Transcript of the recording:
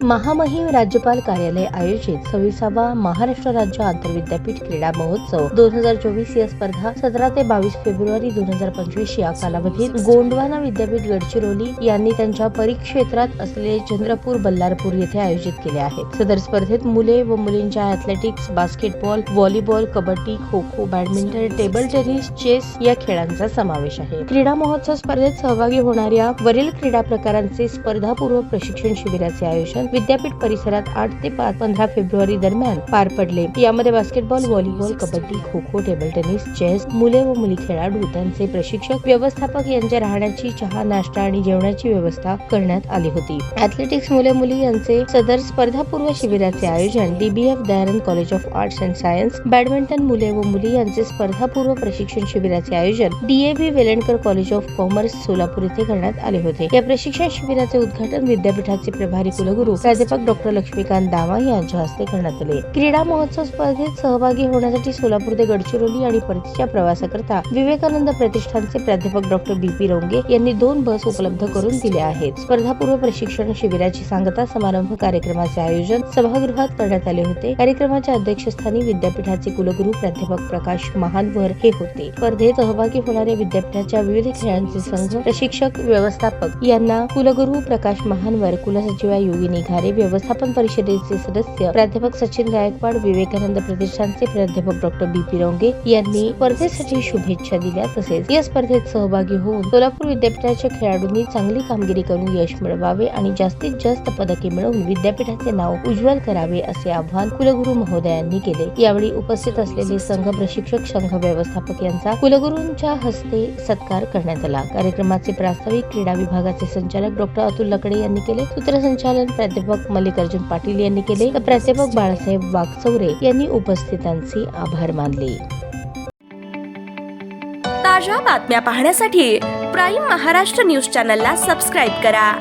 महामहिम राज्यपाल कार्यालय आयोजित 26वा महाराष्ट्र राज्य आंतरविद्यापीठ क्रीडा महोत्सव 2024 या स्पर्धा 17 ते 22 फेब्रुवारी 2025 या कालावधीत गोंडवाना विद्यापीठ गडचिरोली यांनी त्यांच्या परिक्षेत्रात असलेले चंद्रपूर बल्लारपूर येथे आयोजित केले आहेत। सदर स्पर्धेत मुले व मुलींच्या athletics, basketball, volleyball, kabaddi, kho kho, badminton, table tennis, chess या खेळांचा समावेश आहे। क्रीडा महोत्सव स्पर्धेत सहभागी होणाऱ्या वरील क्रीडा प्रकारांचे स्पर्धापूर्व प्रशिक्षण शिबिराचे आयोजन विद्यापीठ परिसरात 8 ते 15 फेब्रुवारी दरम्यान पार पडले। यामध्ये basketball, volleyball, kabaddi, kho kho, table tennis, chess, मुले व मुली खेळाडू, त्यांचे प्रशिक्षक, व्यवस्थापक यांच्या राहण्याची, चहा, नाश्ता आणि जेवणाची व्यवस्था करण्यात आली होती। ॲथलेटिक्स मुले मुली यांचे सदर स्पर्धापूर्व शिबिराचे आयोजन DBF Dayanand college of arts and science, badminton मुले व मुली यांचे स्पर्धापूर्व प्रशिक्षण शिबिराचे आयोजन DAV Velankar college of commerce Solapur येथे करण्यात आले होते। या प्रशिक्षण शिबिराचे उद्घाटन विद्यापीठाचे प्रभारी कुलगुरू प्राध्यापक डॉक्टर लक्ष्मीकांत दामा यांच्या हस्ते करण्यात आले। क्रीडा महोत्सव स्पर्धेत सहभागी होण्यासाठी सोलापूर ते गडचिरोली आणि परतीच्या प्रवासाकरता विवेकानंद प्रतिष्ठानचे प्राध्यापक डॉक्टर BP रोंगे यांनी 2 बस उपलब्ध करून दिल्या आहेत। स्पर्धापूर्व प्रशिक्षण शिबिराची सांगता समारंभ कार्यक्रमाचे आयोजन सभागृहात करण्यात आले होते। कार्यक्रमाच्या अध्यक्षस्थानी विद्यापीठाचे कुलगुरू प्राध्यापक प्रकाश महानवर हे होते। स्पर्धेत सहभागी होणाऱ्या विद्यापीठाच्या विविध खेळांचे संघ, प्रशिक्षक, व्यवस्थापक यांना कुलगुरू प्रकाश महानवर, कुलसचिवा योगिनी घारे, व्यवस्थापन परिषदेचे सदस्य प्राध्यापक सचिन गायकवाड, विवेकानंद प्रतिष्ठानचे प्राध्यापक डॉक्टर BP रोंगे यांनी स्पर्धेसाठी शुभेच्छा दिल्या। तसेच या स्पर्धेत सहभागी होऊन सोलापूर विद्यापीठाच्या खेळाडूंनी चांगली कामगिरी करून यश मिळवावे आणि जास्तीत जास्त पदके मिळवून विद्यापीठाचे नाव उज्ज्वल करावे असे आवाहन कुलगुरू महोदयांनी केले। यावेळी उपस्थित असलेले संघ प्रशिक्षक, संघ व्यवस्थापक यांचा कुलगुरूंच्या हस्ते सत्कार करण्यात आला। कार्यक्रमाचे प्रास्ताविक क्रीडा विभागाचे संचालक डॉक्टर अतुल लकडे यांनी केले। सूत्रसंचालन प्राध्यापक मल्लिकार्जुन पाटील यांनी केले तर प्राध्यापक बाळासाहेब वागचौरे यांनी उपस्थितांचे आभार मानले। ताज्या बातम्या पाहण्यासाठी प्राईम महाराष्ट्र न्यूज चॅनलला सबस्क्राईब करा।